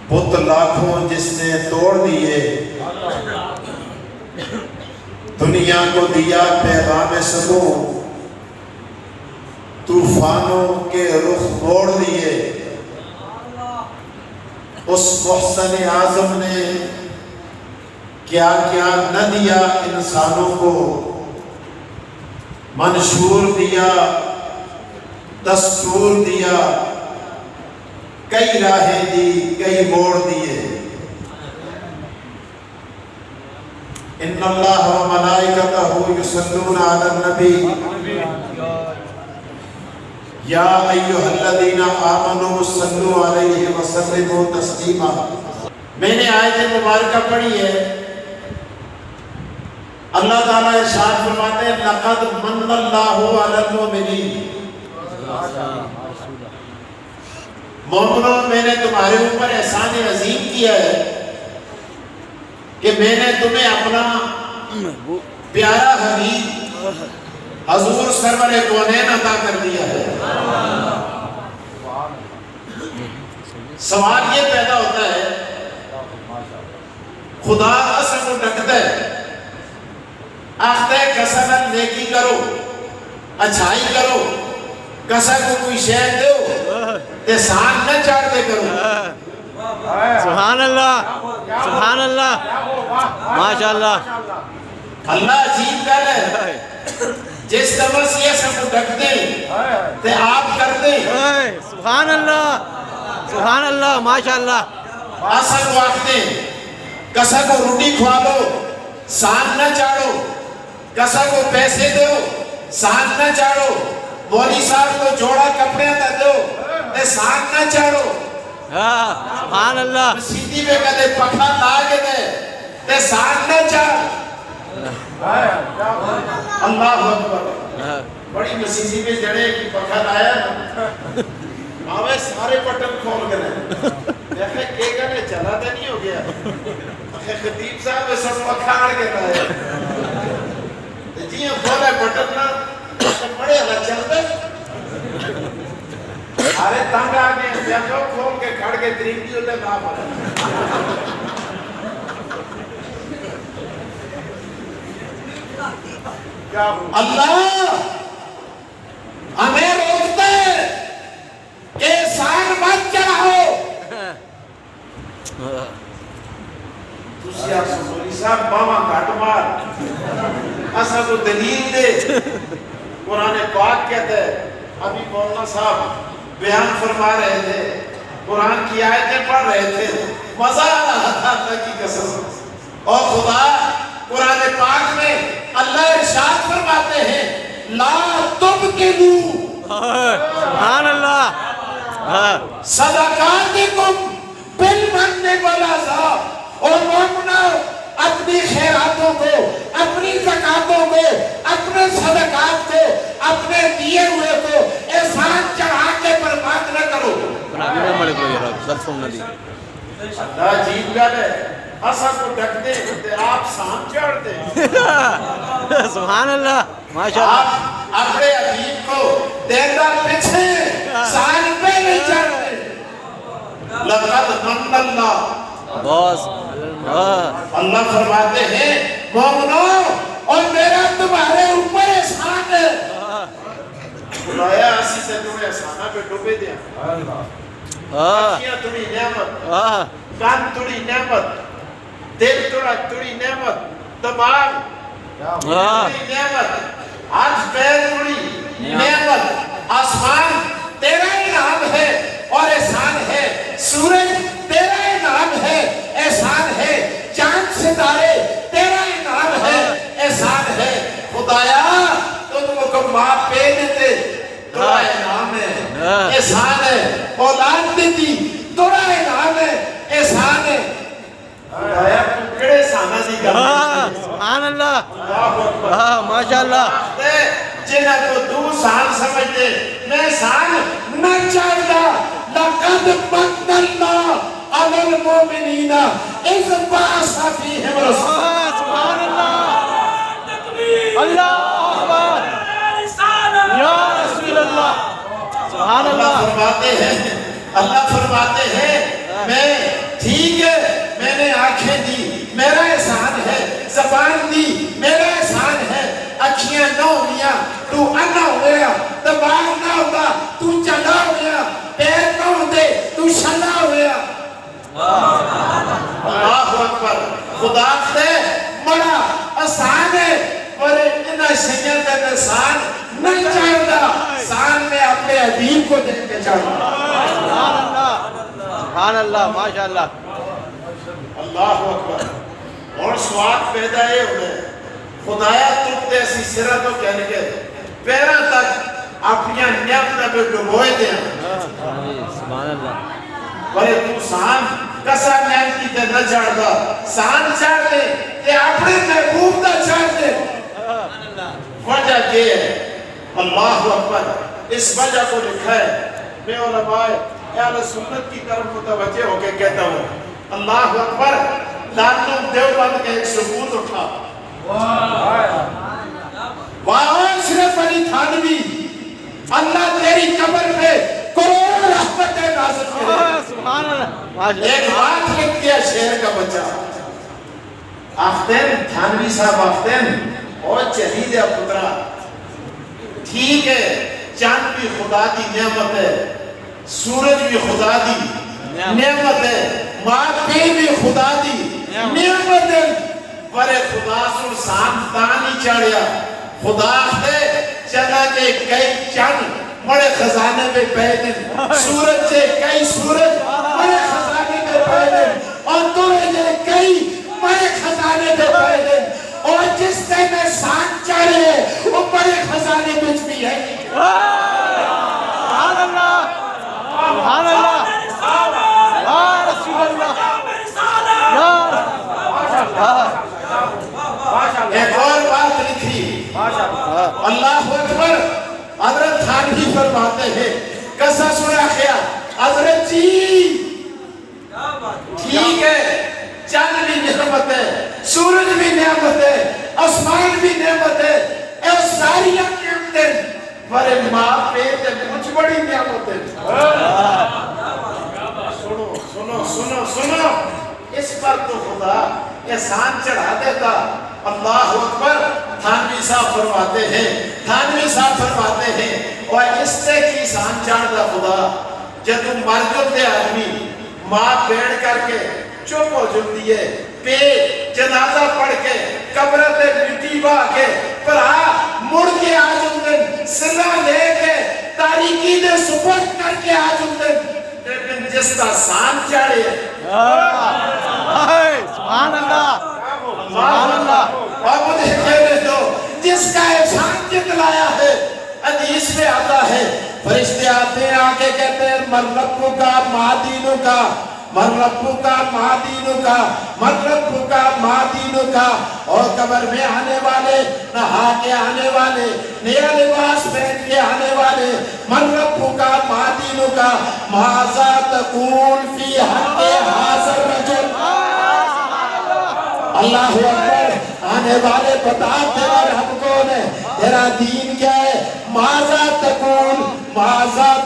بت لاکھوں جس نے توڑ دیے، دنیا کو دیا پیغام سکون، طوفانوں کے رخ موڑ دیے۔ اس محسن اعظم نے کیا کیا نہ دیا انسانوں کو، منشور دیا، دستور دیا، کئی راہیں دی، کئی موڑ دیے۔ ان اللہ و ملائکتہ یصلون علی النبی یا ایھا الذین آمنوا صلوا علیہ وسلموا تسلیما۔ میں نے آیت مبارکہ پڑھی ہے، اللہ تعالیٰ ارشاد فرماتے ہیں لقد من اللہ علی المؤمنین، مومنوں میں نے تمہارے اوپر احسان عظیم کیا ہے کہ میں نے تمہیں اپنا پیارا حبیب حضور سرور کونین عطا کر دیا ہے۔ سوال یہ پیدا ہوتا ہے، خدا اصل کو ڈکتا ہے، آختا ہے کسا نیکی کرو، اچھائی کرو، کسا کو کوئی شہر دو، احسان نہ چاہتے کرو۔ سبحان اللہ، سبحان اللہ، ماشاءاللہ۔ اللہ عجیب گل ہے، جس طرح سے یہ سب کو ڈکتے ہیں تے آپ کرتے ہیں۔ سبحان اللہ، سبحان اللہ، ماشاءاللہ۔ اصل کو آختے ہیں کسا کو روٹی کھوا دو، سان نہ چاڑو، کسا کو پیسے دو، سان نہ چاڑو، مولی صاحب کو جوڑا کپڑے دے دو، احسان نہ چاڑو۔ سبحان اللہ، مسیدی میں کہتے پکھا لاغے دے، احسان نہ چاڑ۔ اللہ اکبر، بڑی مسیدی میں جڑے کی پکھا لایا نا، آوے سارے بٹن کھول گئے، دیکھے کہ گنے چلا تھا نہیں ہو گیا، خطیب صاحب میں سب پکھا آڑ کے لائے، جی ہم کھولے بٹن نا بڑے اللہ چلتے، سارے تنگ آگئے ہیں، دیکھو کھول کے کھڑ کے طریق دی ہوتے نہ پڑے۔ اللہ ہمیں روکتے کہ احسان مت چڑھاؤ۔ تسی آپ سے مولی صاحب ماما کاٹ مار، ایسا کو دلیل دے۔ قرآن پاک کہتا ہے، ابھی مولانا صاحب بیان فرما رہے تھے، قرآن کی آیتیں پڑھ رہے تھے، مزہ آ رہا تھا اللہ کی قسم۔ اور خدا قرآن پاک میں اللہ ارشاد فرماتے ہیں لا تبطلوا سبحان اللہ، صدقاتکم بالمن والعذا۔ اور مومنو اپنی خیراتوں کو، اپنی زکاتوں کو، اپنے صدقات کو، اپنے دیے ہوئے کو احسان چڑھا کے برباد نہ کرو۔ اللہ عجیب گل ہے، اصل کو ڈکتے ہیں آپ سام چڑھ دیں۔ سبحان اللہ، ماشاءاللہ۔ آپ اپنے حبیب کو دیندہ پیچھے سال پہ نہیں چڑھتے۔ لقد من اللہ، بس اللہ فرماتے ہیں مومنو اور میرا تمہارے اوپر احسان ہے۔ خدایا اسی سے تمہیں احسانہ پہ ڈوبے دیا، اکھیاں تھوڑی نعمت، کان تھوڑی نعمت، دل تھوڑی نعمت، دماغ تھوڑی نعمت، ہاتھ پیر تھوڑی نعمت، آسمان تیرا انعام ہے اور احسان ہے، سورج تیرا انعام ہے، احسان ہے، چاند ستارے تیرا انعام ہے، احسان ہے۔ خدایا تم کو ماں پہ دیتے تھوڑا انعام ہے، احسان ہے، اولاد دیتی تھوڑا انعام ہے، احسان ہے۔ خدایا تم کڑے سانا دی گا، سبحان اللہ، ماشاءاللہ۔ جنہ کو تو سان سمجھتے میں سان نہ چاہتا۔ لقد من اللہ علی المؤمنین اذ بعث فیہم رسولا۔ سبحان اللہ، اللہ اکبر، یا رسول اللہ۔ سبحان اللہ۔ اللہ فرماتے ہیں میں ٹھیک ہے میں نے آنکھیں دی میرا احسان ہے زبان دی میرا احسان ہے اکھیاں نہ ہویا تو انا ہویا دماغ نہ ہوتا تو چلا ہویا پیر نہ ہوتے تو شلا ہویا اللہ اکبر خدا سے بڑا آسان ہے پر انہیں شیعت کا آسان نہیں چاہتا آسان میں اپنے حبیب کو دیکھ کے چاہتا سبحان اللہ ماشاء اللہ اللہ اکبر اور سواد پیدا ہے انہیں خدایا تم تے اسی سرہ تو کہنے کے پیرا تک اپنی نیمتہ پہ ڈبوئے دیں سبحان اللہ بڑے تو سان کسا نیمتی تے نہ چاڑ دا سان چاڑ دے تے اپنے محبوب دا چاڑ دے وجہ یہ ہے اللہ اکبر اس وجہ کو لکھا ہے میں علماء اہل سنت کی طرف متوجہ ہو کے کہتا ہوں اللہ اکبر دارالعلوم دیوبند کے ایک ثبوت اٹھا وہاں صرف علی تھانوی اللہ تیری قبر پہ کروڑ رحمتیں نازل کرے سبحان اللہ ایک بات لکھ دیا شہر کا بچہ آفتین تھانوی صاحب آفتین اور چہید پترا ٹھیک ہے چاند بھی خدا دی نعمت ہے سورج بھی خدا دی نعمت ہے ماں پی بھی خدا دی نعمت ہے پر خدا سن سانتانی چاڑیا خدا سے چلا کے کئی چند بڑے خزانے میں پیدے سورج سے کئی سورج بڑے خزانے میں پیدے اور تورے کئی بڑے خزانے میں پیدے اور جس سے میں سانت چاڑے وہ بڑے خزانے میں بھی ہے سبحان اللہ سبحان اللہ یا رسول اللہ ایک اور بات لکھی اللہ اکبر حضرت تھانوی فرماتے ہیں قصہ سنا خیا حضرت جی ٹھیک ہے چاند بھی نعمت ہے سورج بھی نعمت ہے آسمان بھی نعمت ہے اے ساری نعمتیں پر ماں پیٹ کچھ بڑی نعمت ہے سنو سنو سنو سنو اس پر تو خدا احسان چڑھا دیتا اللہ اکبر تھانوی صاحب فرماتے ہیں اور اس سے کی احسان چڑھ دا خدا جب تم مر جاتے آدمی ماں بیڑ کر کے چپ ہو جاتی ہے پہ جنازہ پڑھ کے قبرت مٹی با کے پرہا مڑ کے آ جاتے سلا لے کے تاریکی نے سپورٹ کر کے آ جاتے لیکن جس کا سان چڑھے سبحان اللہ سبحان اللہ اور مجھے کہنے دو جس کا احسان جتلایا ہے حدیث میں آتا ہے فرشتے آتے ہیں آگے کہتے ہیں من ربو کا ماں دینو کا من ربو کا ماں دینو کا من ربو کا ماں دینو کا اور قبر میں آنے والے نہا کے آنے والے نیا لباس پہن کے آنے والے من ربو کا ماں دینو کا ماذا تقول فی حق حاضر رجل اللہ اکبر آنے والے بتا تیرا رب کون ہے تیرا دین کیا ہے ماذا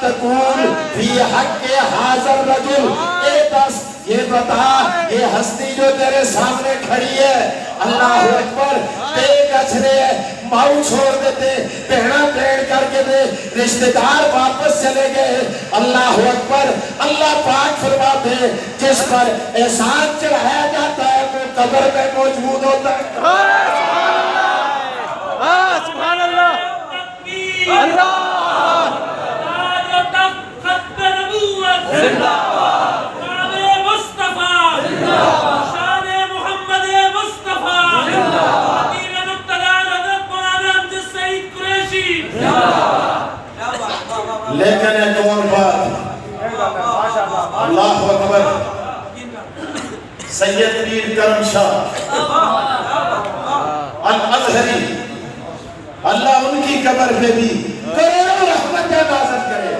تقول فی حق حاضر رجل اے دس یہ بتا یہ ہستی جو تیرے سامنے کھڑی ہے اللہ اکبر بے گچھرے ماؤں چھوڑ دیتے پہنا پہن کر کے دے رشتہ دار واپس چلے گئے اللہ اکبر اللہ پاک فرماتے ہیں جس پر احسان چڑھایا جاتا ہے وہ قبر میں موجود ہوتا ہے سبحان اللہ اللہ زندہ لیکن ایک اور بات اللہ اکبر سید میر کرم شاہ الازہری اللہ ان کی قبر پہ بھی کروڑ رحمت نازل کرے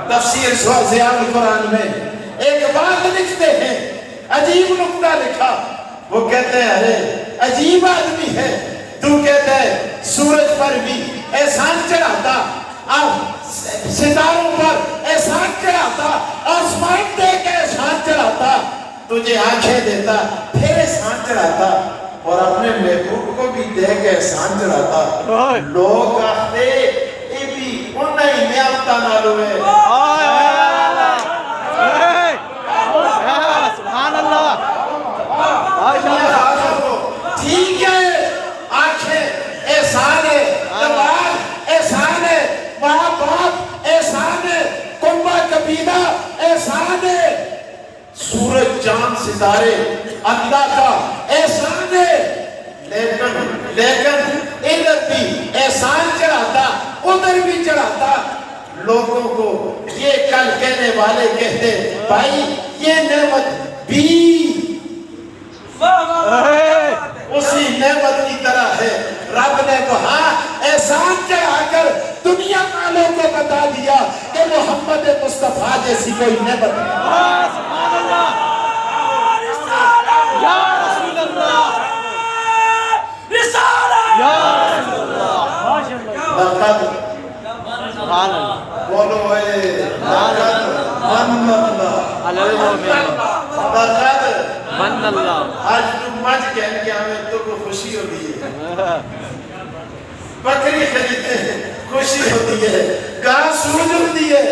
تفسیر ضیاء القرآن میں ایک بات لکھتے ہیں عجیب نقطہ لکھا وہ کہتے ہیں ارے عجیب آدمی ہے تو کہتے ہیں سورج پر بھی احسان چڑھاتا ستاروں پر احسان چڑھاتا آسمان دے کے احسان تجھے آنکھیں دیتا پھر احسان چڑھاتا اور اپنے محبوب کو بھی دے کے احسان چڑھاتا لوگ آختے یہ بھی انہیں ہی نعمتاں نال ہوئے سبحان اللہ ٹھیک ہے آنکھیں احسان ہے دماغ احسان ہے ماں باپ احسان ہے کنبہ قبیلہ احسان ہے سورج چاند ستارے اللہ کا احسان ہے لیکن ادھر بھی احسان چڑھاتا ادھر بھی چڑھاتا لوگوں کو یہ کل کہنے والے کہتے بھائی یہ نعمت بھی اسی نعمت کی طرح ہے رب نے وہاں احسان چڑھا کر دنیا والوں کو بتا دیا کہ محمد مصطفیٰ جیسی کوئی نعمت یا رسول اللہ یا رسول اللہ سبحان اللہ بولو اے لقد من اللہ علی المؤمنین لقد من اللہ آج تم مجھ کہنے کے ہمیں تو کو خوشی ہوتی ہے بکری خریدتے ہیں خوشی ہوتی ہے گاں سوج ہوتی ہے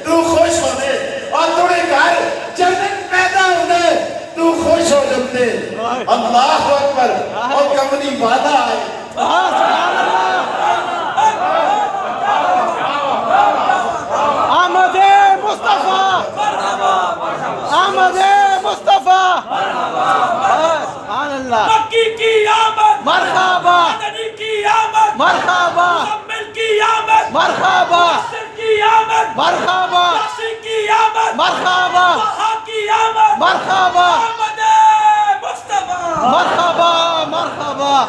تو خوش ہونے اور تھوڑے گھر جنت پیدا ہونے تو خوش ہو جاتے اللہ اکبر اور کمنی وعدہ آئے سبحان اللہ آمد مصطفیٰ آمد مصطفیٰ سبحان اللہ مکی کی آمد مرحبا مدنی کی آمد مرحبا مزمل کی آمد مرحبا مصر کی آمد مرحبا یاسین کی آمد مرحبا طہا کی آمد مرحبا آمد مصطفیٰ مرحبا مرحبا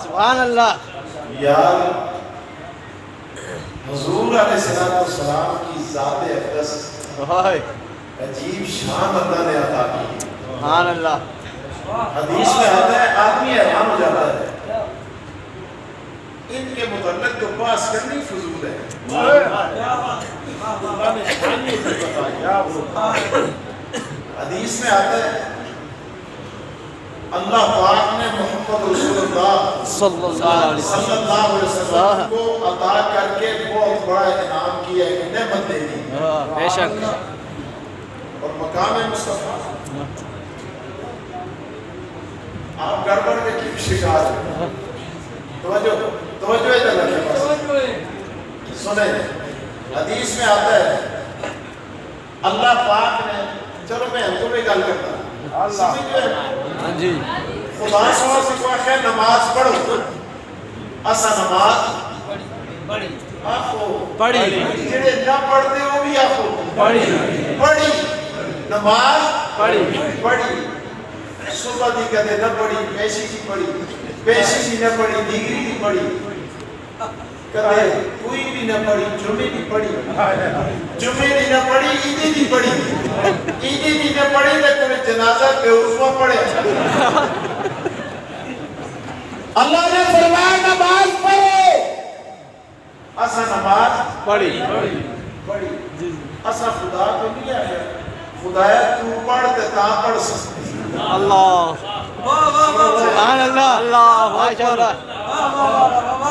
سبحان اللہ یار حضور علیہ السلام کی ذات اقدس عجیب شان اللہ نے عطا کی سبحان اللہ حدیث میں آتا ہے آدمی حیران ہو جاتا ہے ان کے متعلق تو بحث کرنی فضول ہے حدیث میں آتا ہے اللہ پاک نے محمد رسول اللہ صلی اللہ علیہ صلی اللہ علیہ وسلم کو عطا کر کے بہت بڑا انعام کیا ہے کہ نعمت دے دی وسلم بے شک اور مقام مصطفیٰ آپ گڑبڑ میں کی شکار ہیں توجہ ادھر رکھیں سنیں حدیث میں آتا ہے اللہ پاک نے چلو میں ہم کو بھی گل کرتا ہوں ہاں جی خدا سوا سے کوئی خیر نماز پڑھو اسا نماز آخو پڑھی جڑے نہ پڑھتے ہو بھی آخو پڑھی پڑھی نماز پڑھی صبح دی کہتے نہ پڑھی پیشی کی پڑھی پیشی کی نہ پڑھی دیگری کی پڑھی کہتے کوئی بھی نہ پڑھی جمعے کی پڑھی جمعے کی نہ پڑھی عیدی کی پڑھی عیدی کی نہ پڑھی تو کوئی جنازہ پہ عرفہ پڑھے اللہ نے فرمایا نماز پڑھو اسا نماز پڑھی پڑھی اسا خدا کو نہیں آیا خدایا تو پڑھتے تا پڑھ سکتے اللہ سبحان اللہ اللہ ماشاء اللہ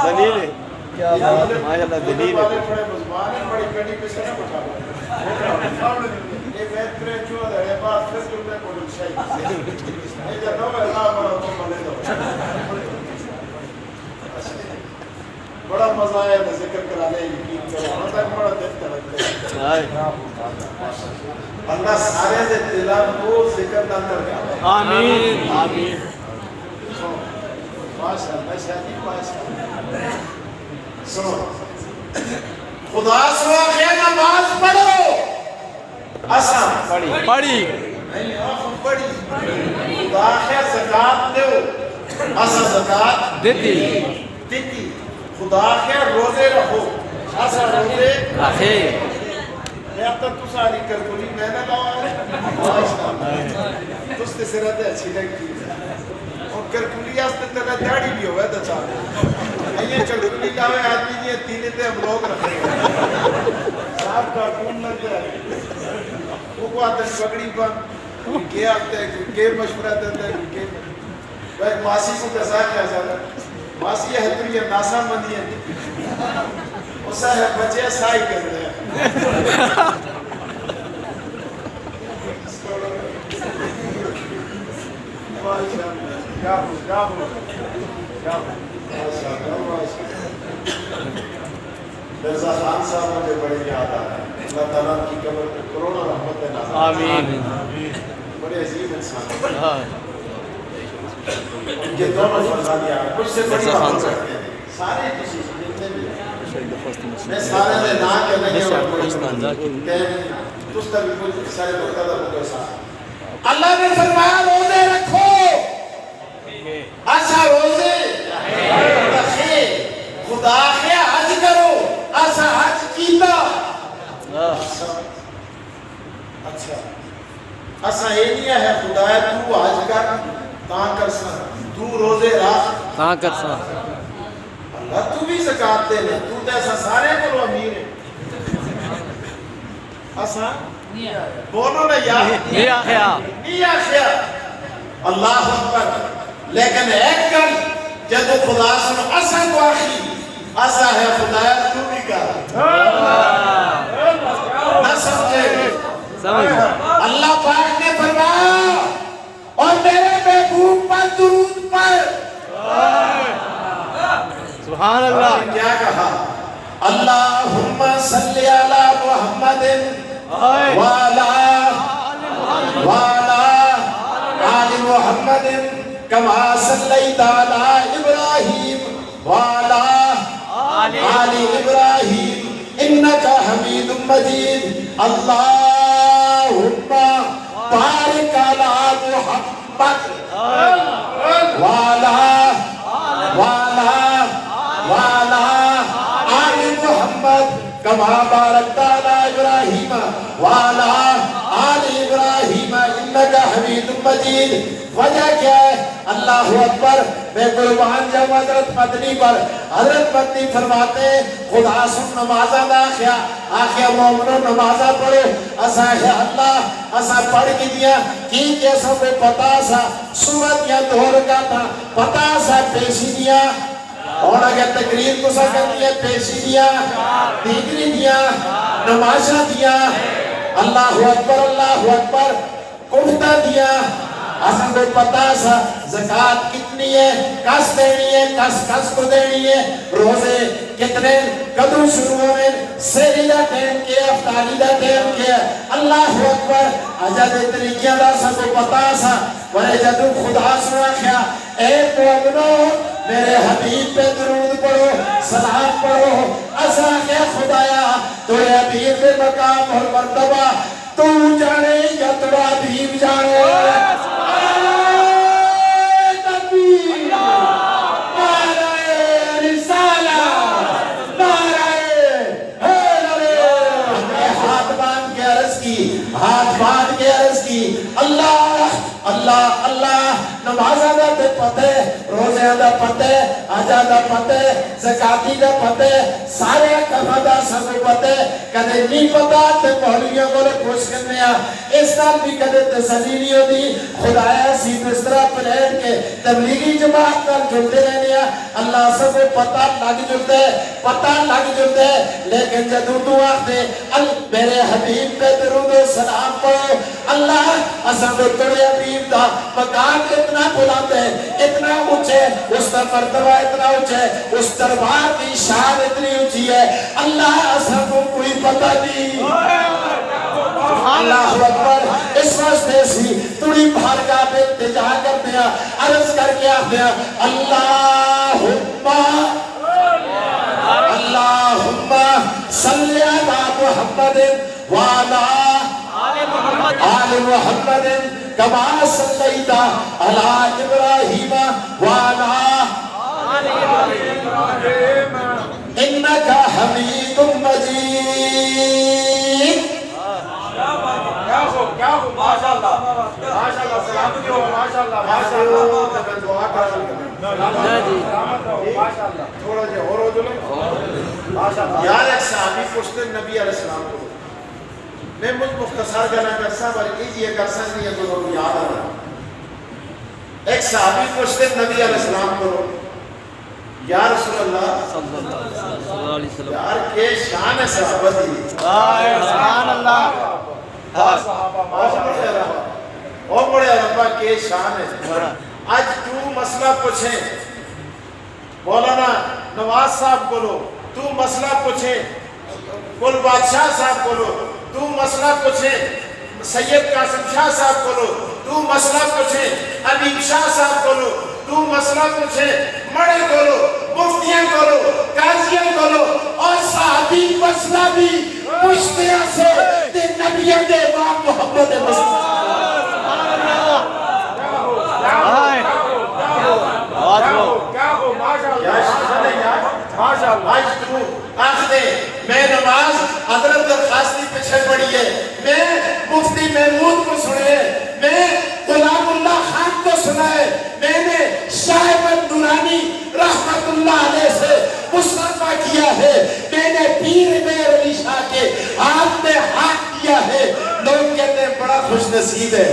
دلیل ہے کیا بات ہے ماشاء اللہ دلیل ہے بڑے مزمان ہیں بڑی گڑی پہ سے نہ بٹھا یہ بیت کرے جو ہے بات پھر جو میں بڑی شاہی یہ جنہوں میں اللہ بڑا تو ملے دو بڑا مزہ آیا ہے ذکر کرانے یقین کرو ہمیں تک بڑا دل تلکتے اللہ سارے دے دلان کو ذکر نہ کر آمین آمین ماشاءاللہ شادی ماشاءاللہ سنو خدا سوا خیر نماز پڑھو اسا پڑھی نہیں آخر پڑھی خدا خیر زکاة دو اسا زکاة دیتی خدا خیر روزے رکھو اسا روزے رکھے میں اب تک تو ساری کرکولی میں نہ لاؤں ماشاءاللہ تس تے سرت اچھی لگتی اور کرکولی آستے تلہ داڑی بھی ہوئے تو چاہتے یہ چڑکولی لاؤے آدمی یہ تینے تے ہم لوگ رکھے ہیں صاحب کارٹون لگ رہا ہے وہ کو آتے ہیں پکڑی پر کیا مشورہ دیتا ہے بھائی ماسی کو کسا کیا جاتا ہے ماسی ہے تو یہ ناسا مندی ہے اسا ہے بچے سائی کر رہے ہیں مرزا خان صاحب مجھے بڑے یاد آ رہا ہے اللہ تعالیٰ کی قبر پہ کروڑوں رحمت نازل آمین بڑے عظیم انسان ان کے دونوں فرزند یاد کچھ سے بڑی محبت کرتے ہیں سارے کسی جتنے بھی میں سارے دے نا کے نہیں اور کوئی تس تک کوئی سارے مقتدہ ہو کے ساتھ اللہ نے فرمایا روزے رکھو ایسا روزے رکھے خدا کے حج کرو ایسا حج کیتا اچھا ایسا یہ نہیں ہے خدا ہے تو حج کر تاں کر سا تو روزے رکھ کہاں کر سا اللہ تو بھی زکات دے لے تو تے ایسا سارے کو امیر ہے ایسا بولو نا یا اللہ اکبر لیکن ایک کل جب خدا سن ایسا تو آخری ایسا ہے خدایا تو بھی کر نہ سمجھے اللہ پاک نے فرمایا اور میرے محبوب پر درود پر سبحان اللہ کیا کہا اللہم صلی علی محمد وعلا آل محمد کما صلیت علی ابراہیم وعلا آل ابراہیم انکا حمید مجید اللہم بارک علی محمد وعلا آل محمد کما بارکت علی ابراہیم وعلا آل ابراہیم انکا حمید مجید وجہ کیا ہے اللہ اکبر میں قربان جب حضرت مدنی پر حضرت مدنی فرماتے خدا سن نمازہ دا آخیا مومنو نمازہ پڑھو اسا ہے اللہ اسا پڑھ کی دیا کی کیسا کو پتا سا سورت یا دور کا تھا پتا سا پیشی دیا اور اگر تقریر کو سکتی ہے پیشی دیا دیگری دیا نمازہ دیا اللہ اکبر کفتہ دیا اصل کو پتا سا زکاة کتنی ہے کس دینی ہے کس کو دینی ہے روزے کتنے قدر شروع ہوئے سیری دا ٹیم کیا افطاری دا ٹیم کیا اللہ اکبر اجاد طریقیاں دا سا کو پتا سا ورے جدو خدا سنا کیا اے مومنو میرے حبیب پہ درود پڑھو سلام پڑھو ایسا کہ خدایا تو حبیب پہ مقام اور مرتبہ تو جانے یا تو حبیب جانے ہاتھ باندھ کے عرض کی اللہ نمازہ دا تے پتے روزے دا پتے آجا دا پتے زکاتی دا پتے سارے کفا دا سب پتے کدے نہیں پتا تے مولویوں کو لے پوچھ کرنے اس نال بھی کدے تسلی نہیں ہوتی خدایا سی بسترہ پلیٹ کے تبلیغی جماعت کر جلتے رہنے اللہ سب پتا لگ جلتے لیکن جدو تو آختے میرے حبیب پہ درود و سلام پڑھو اللہ اصلا تڑے حبیب دا مقام اتنا بلاتے اتنا اونچے اس کا مرتبہ اتنا اونچے اس دربار کی شان اتنی اونچی ہے اللہ اصلا کو کوئی پتہ نہیں اللہ اکبر اس واسطے سی تڑی بھارگاہ پہ اتجاہ کرتے ہیں عرض کر کے آتے ہیں اللہم صلی علی محمد وعلا آل محمد کما صلیت علی ابراہیم وعلا انکا حمید مجید کیا ہو ماشاءاللہ سلامتی ہو ماشاءاللہ دعا کر ماشاءاللہ تھوڑا جے اور ہو جلے یار ایک صحابی پوچھتے نبی علیہ السلام کو میں مجھ مختصر گنا کرسا بلکہ یہ کرسا نہیں ہے تو لوگ یاد رہا ایک صحابی پوچھتے نبی علیہ السلام کو یا رسول اللہ صلی اللہ علیہ وسلم یار کے شان ہے صحابت ہی سبحان اللہ او بڑے ربا کے شان ہے آج تو مسئلہ پوچھیں مولانا نواز صاحب کو لو تو مسئلہ پوچھیں گل بادشاہ صاحب کو لو تو مسئلہ پوچھیں سید قاسم شاہ صاحب کو لو تو مسئلہ پوچھیں عبیب شاہ صاحب کو لو تو مسئلہ پوچھیں مڑے کو لو مفتیاں کو لو قاضیاں کو لو اور صحابی مسئلہ بھی پوچھتے ہیں سے تے نبیوں دے امام محمد مصطفیٰ میں نماز حضرت درخواستی پیچھے پڑی ہے میں مفتی محمود کو سنے میں غلام اللہ خان کو سنا ہے میں نے شاہ احمد نورانی رحمت اللہ علیہ سے مصطفیٰ کیا ہے میں نے پیر میر علی شاہ کے ہاتھ میں ہاتھ کیا ہے لوگ کہتے ہیں بڑا خوش نصیب ہے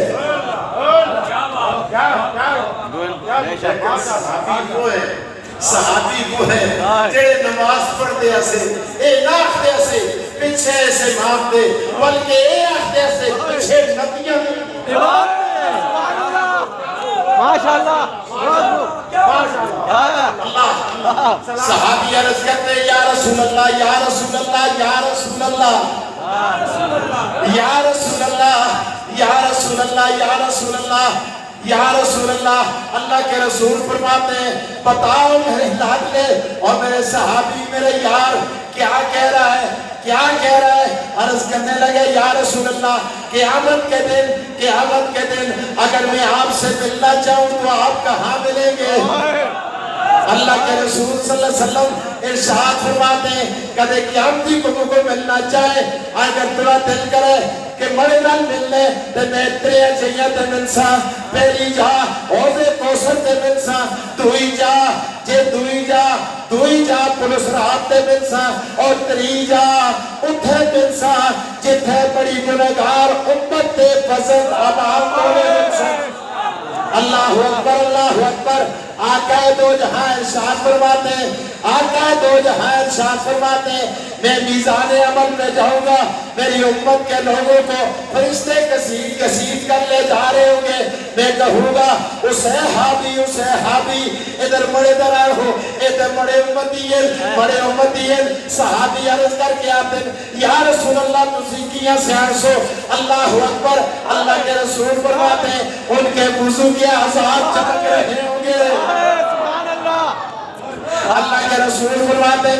صحابی وہ ہے جڑے نماز پڑھ دے اسے اے ناخ دے اسے پیچھے ایسے مام دے بلکہ اے آخ دے اسے پیچھے نبیاں دے ماشاءاللہ صحابی عرض کرتے ہیں یا رسول اللہ یا رسول اللہ یا رسول اللہ یا رسول اللہ یا رسول اللہ یا رسول اللہ یا رسول اللہ اللہ کے رسول فرماتے ہیں بتاؤ میرے لاڈلے اور میرے صحابی میرے یار کیا کہہ رہا ہے کیا کہہ رہا ہے عرض کرنے لگے یا رسول اللہ قیامت کے دن اگر میں آپ سے ملنا چاہوں تو آپ کہاں ملیں گے اللہ کے رسول صلی اللہ علیہ وسلم ارشاد فرماتے ہیں کدے قیامتی کو ملنا چاہے اگر ترا دل کرے کہ مرے نال ملنے تے میں تیرے چاہیے تے ملسا پہلی جا اوزے کوسر تے ملسا دوئی جا جے دوئی جا پولیس رات تے ملسا اور تری جا اتھے ملسا جتھے بڑی گنہگار امت تے پسند عمال کرے ملسا اللہ اکبر آقا دو جہاں ارشاد فرماتے ہیں آقا دو جہاں ارشاد فرماتے ہیں میں میزان عمل میں جاؤں گا میری امت کے لوگوں کو فرشتے کسیٹ کر لے جا رہے ہوں گے میں کہوں گا اسے حابی ادھر مڑے درار ہو ادھر مڑے امتیین صحابی عرض کر کے آتے ہیں یا رسول اللہ تسی کیا سیانسو اللہ اکبر اللہ کے رسول فرماتے ہیں ان کے وضو کے عذاب چمک رہے ہوں گے اللہ کے رسول فرماتے ہیں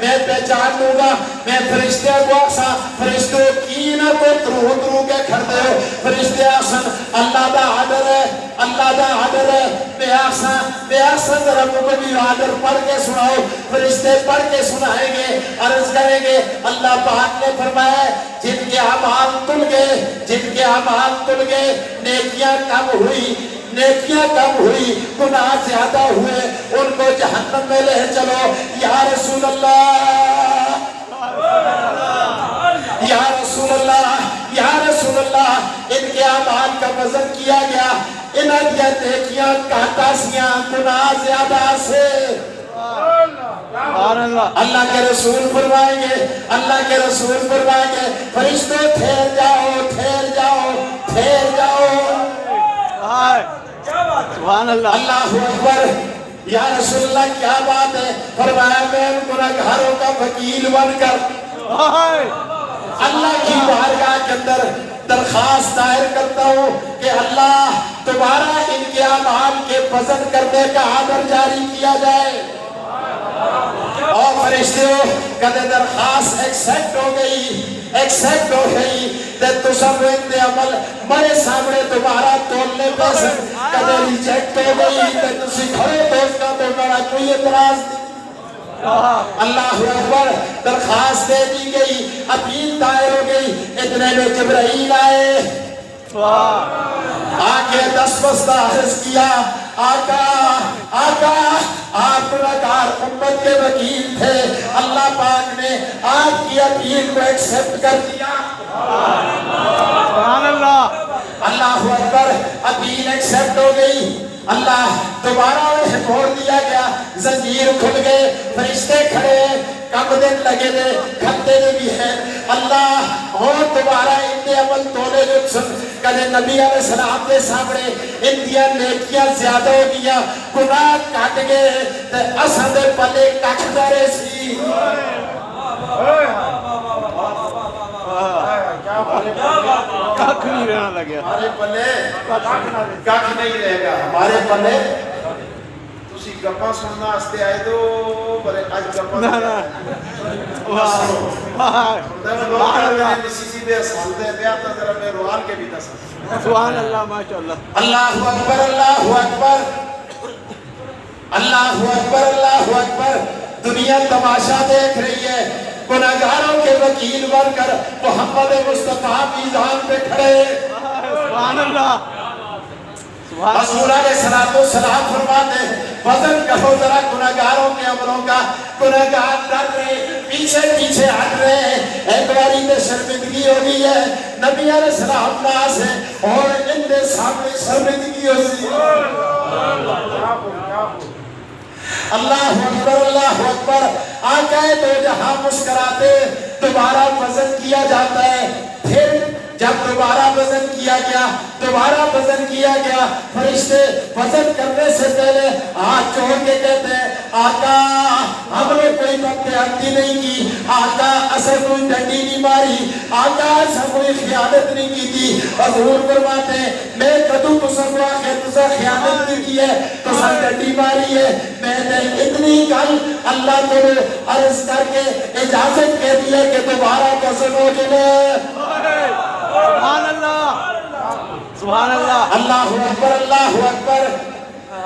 میں پہچان لوں گا میں فرشتے کو آسا فرشتوں کی نہ کو درو کے کھڑتے ہو فرشتے آسن اللہ دا عدر ہے بے آسن ذرا کو بھی عدر پڑھ کے سناؤ فرشتے پڑھ کے سنائیں گے عرض کریں گے اللہ پاک نے فرمایا جن کے اعمال تل گئے نیکیاں کم ہوئی گناہ زیادہ ہوئے ان کو جہنم میں لے چلو یا رسول اللہ ان کے اعمال کا وزن کیا گیا انہاں دیا نیکیاں کاٹا سیاں گناہ زیادہ سے اللہ کے رسول فرمائیں گے فرشتوں ٹھہر جاؤ سبحان اللہ اللہ اکبر یا رسول اللہ کیا بات ہے فرمایا میں گنہگاروں کا وکیل بن کر اللہ کی بارگاہ کے اندر درخواست دائر کرتا ہوں کہ اللہ تمہارا ان کے اعمال کے وزن کرنے کا آرڈر جاری کیا جائے اور فرشتوں کدے درخواست ایکسیپٹ ہو گئی تے تو سب اندے عمل مرے سامنے تمہارا تولنے پسند کدے ریجیکٹ ہو گئی تے تسی کھڑے دوست کا تو بڑا کوئی اعتراض نہیں اللہ اکبر درخواست دے دی گئی اپیل دائر ہو گئی اتنے میں جبرائیل آئے آگے 10 بستہ عرض کیا آقا آقا آپ گناہگار امت کے وکیل تھے اللہ پاک نے آپ کی اپیل کو ایکسپٹ کر دیا سبحان اللہ اللہ اکبر اپیل ایکسپٹ ہو گئی اللہ دوبارہ انہیں چھوڑ دیا گیا زنجیر کھل گئے فرشتے کھڑے کم دن لگے دے کھتے دے بھی ہیں اللہ اور دوبارہ ان کے عمل تولے جو سن کہنے نبی علیہ السلام کے سامنے ان دیا نیکیاں زیادہ ہو گیا گناہ کٹ گئے تے اسد پلے کٹ دارے سی کاکھ نہیں رہنا لگیا ہمارے پلے کاکھ نہیں رہے گا ہمارے پلے تسی گپاں سننا واسطے آئے تو بڑے آج گپاں سبحان اللہ ماشاءاللہ اللہ اکبر اللہ اکبر اللہ اکبر اللہ اکبر دنیا تماشا دیکھ رہی ہے گناہگاروں کے وکیل بن کر محمد مصطفیٰ میدان پہ کھڑے سبحان اللہ حضور علیہ السلام فرماتے ہیں وزن کرو ذرا گناہگاروں کے عملوں کا گناہگار ڈر رہے پیچھے پیچھے ہٹ رہے ایک باری میں شرمندگی ہو گئی ہے نبی علیہ السلام ناز ہے اور ان کے سامنے شرمندگی ہو گئی اللہ اکبر آقا دو جہاں مسکراتے دوبارہ وزن کیا جاتا ہے پھر جب دوبارہ وزن کیا گیا فرشتے وزن کرنے سے پہلے ہاتھ جوڑ کے کہتے ہیں آقا ہم نے کوئی بدتہتی نہیں کی آقا اثر کوئی ڈنڈی نہیں ماری آقا اثر کوئی خیانت نہیں کی تھی حضور فرماتے ہیں میں کدو تسا خیانت نہیں کی ہے تسا ڈنڈی ماری ہے میں نے اتنی گل اللہ کو عرض کر کے اجازت کہہ دی ہے کہ دوبارہ وزن ہو جائے سبحان اللہ سبحان اللہ اللہ اکبر اللہ اکبر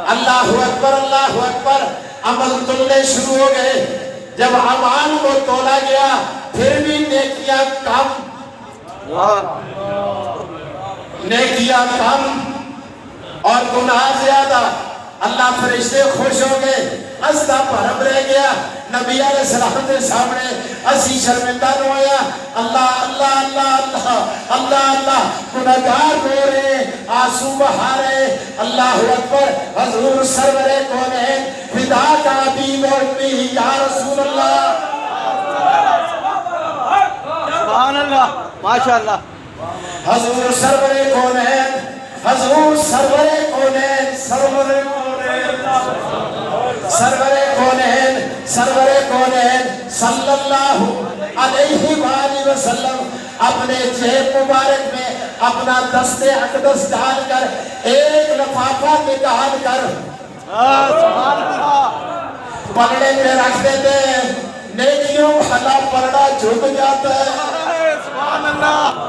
اللہ اکبر اللہ اکبر عمل تلنے شروع ہو گئے جب اعمال کو تولا گیا پھر بھی نیکیاں کم اور گناہ زیادہ اللہ فرشتے خوش ہو گئے استا بھرم رہ گیا نبی علیہ السلام کے سامنے اسی شرمندہ رویا اللہ اللہ اللہ اللہ اللہ اللہ گناہگار رو رہے آنسو بہا رہے اللہ اکبر حضور سرور کونین فدا کا حبیب اور بھی یا رسول اللہ سبحان اللہ ماشاءاللہ حضور سرور کونین حضور سرور کونین سرور کونین صلی اللہ علیہ وآلہ وسلم اپنے جیب مبارک میں اپنا دست اقدس ڈال کر ایک لفافہ نکال کر سبحان اللہ پلڑے میں رکھ دیتے نیکیوں والا پلڑا جھک جاتا ہے سبحان اللہ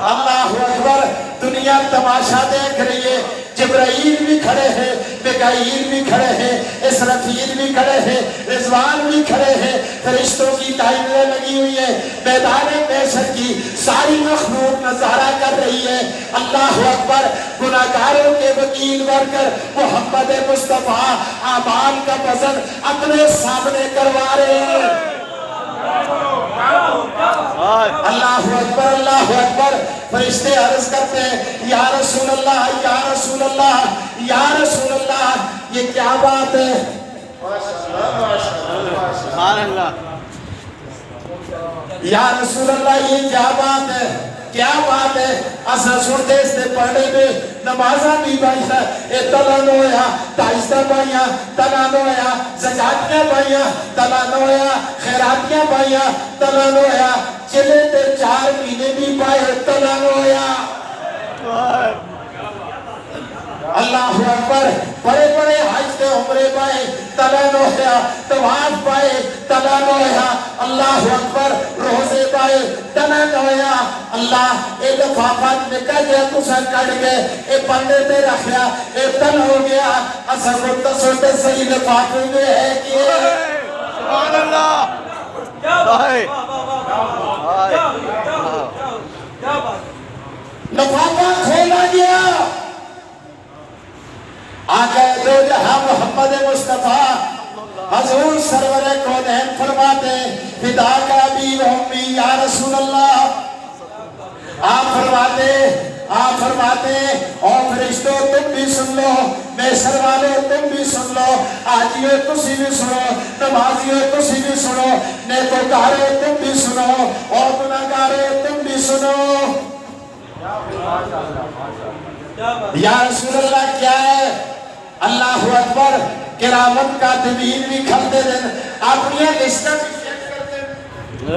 اللہ اکبر دنیا تماشا دیکھ رہی ہے جبرائیل بھی کھڑے ہیں میکائیل بھی کھڑے ہیں اسرافیل بھی کھڑے ہیں رضوان بھی کھڑے ہیں فرشتوں کی لائنیں لگی ہوئی ہیں میدان محشر کی ساری مخلوق نظارہ کر رہی ہے اللہ اکبر گناہگاروں کے وکیل بن کر محمد مصطفیٰ اعمال کا وزن اپنے سامنے کروا رہے ہیں اللہ اکبر فرشتے عرض کرتے ہیں یا رسول اللہ یا رسول اللہ یا رسول اللہ یہ کیا بات ہے سبحان اللہ یا رسول اللہ یہ کیا بات ہے کیا بات ہے اصل سنتے اس نے پڑھنے میں نمازہ بھی بائیسا تلان ہویا دائستہ بائیا تلان ہویا زکاتیاں بائیا تلان ہویا خیراتیاں بائیا تلان ہویا چلے تے 4 مہینے بھی پائے تلان ہویا اللہ اکبر بڑے بڑے حج کے عمرے پائے تلان ہویا طواف پائے تلان ہویا اللہ اکبر روزے پائے تلان ہویا اللہ اے لفافات نکل گیا تسا کٹ گئے اے پندے تے رکھیا اے تل ہو گیا اصل متصوٹے صحیح لفافے میں ہے کہ سبحان اللہ لفافہ کھولا گیا آقا دو جہاں محمد مصطفیٰ حضور سرور کونین فرماتے فدا کا ابی و امی یا رسول اللہ. آپ فرماتے اور فرشتوں تم بھی سن لو، میسر والے تم بھی سن لو، آجیو تسی بھی سنو، نمازیو تسی بھی سنو، نیکوکارے تم بھی سنو اور گناہگارے تم بھی سنو. یا رسول اللہ کیا ہے؟ اللہ اکبر. کرامت کاتبین بھی کھلتے دن اپنی لسٹہ بھی چیک کرتے دن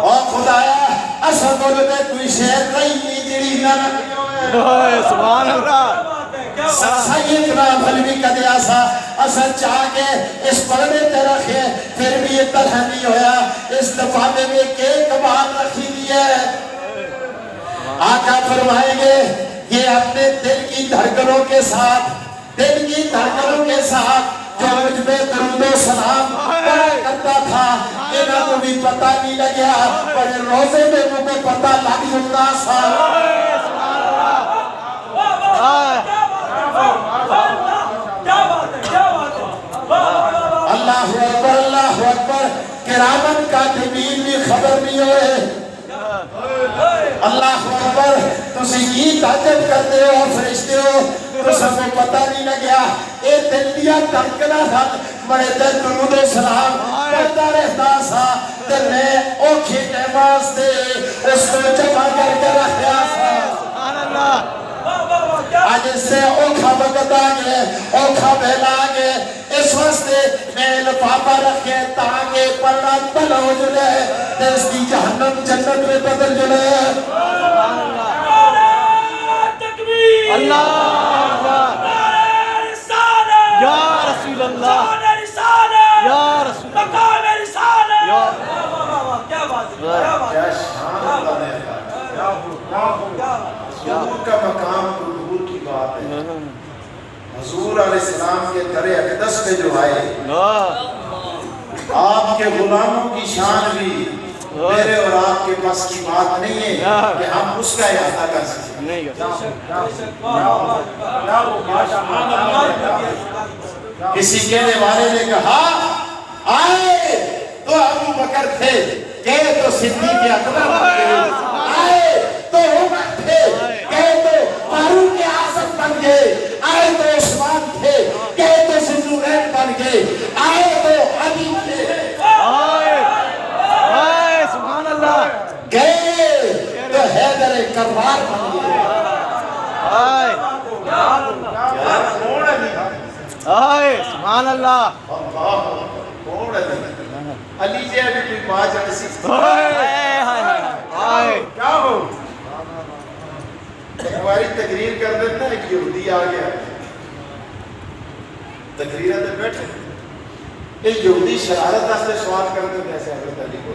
اور خدایا اصل بولتے کوئی شہر نہیں جڑی نہ رکھنے ہوئے. سبحان اللہ. سیدنا بھلوی کا دیا سا اصل چاہ کے اس پردے تے رکھے پھر بھی یہ طرح نہیں ہویا. اس دفعہ میں بھی ایک بات رکھی دی ہے. آقا فرمائیں گے یہ اپنے دل کی دھڑکنوں کے ساتھ جو مجھ میں درود و سلام کرتا تھا انہوں کو بھی پتہ نہیں لگیا پر روزے میں مجھے پتہ لگ جتا سا. اللہ اکبر. کرامت کاتبین بھی خبر نہیں ہوئے. اللہ اکبر. تسی کی تعجب کرتے ہو فرشتے ہو تو سب کو پتہ نہیں لگیا. اے دل دیا دھڑکنا تھا بڑے دل درود و سلام کرتا رہتا سا دل نے اوکھے ٹیماز دے اس کو جمع کر کے رکھیا سا. سبحان اللہ. آج اس سے اوکھا بگت آگے اوکھا بہلا آگے اس واسطے میں لفافہ رکھے تاکہ پڑھنا تلو جلے دس دی جہنم جنت میں بدل جلے. اللہ یا رسول اللہ یا رسول اللہ. کیا شان اللہ ہے. حضور کا مقام تو دور کی بات ہے. حضور علیہ السلام کے در اقدس میں جو آئے آپ کے غلاموں کی شان بھی میرے اور آپ کے پاس کی بات نہیں ہے کہ ہم اس کا احاطہ کر سکیں. کسی کہنے والے نے کہا آئے تو ابو بکر تھے گئے تو صدیق اکبر بن گئے. آئے تو عمر تھے گئے تو فاروق اعظم بن گئے. آئے تو عثمان تھے گئے تو ذوالنورین بن گئے. آئے تو علی تھے سبحان اللہ. گئے تو حیدر کرار بن گئے. سبحان اللہ. کون علی؟ علی جی ابھی کوئی بات جیسی کیا ہو ہماری تقریر کر دیتا ایک یہودی آ گیا تقریر اندر بیٹھے ایک یہودی شرارت سے سوال کرتے ہیں ایسے حضرت علی کو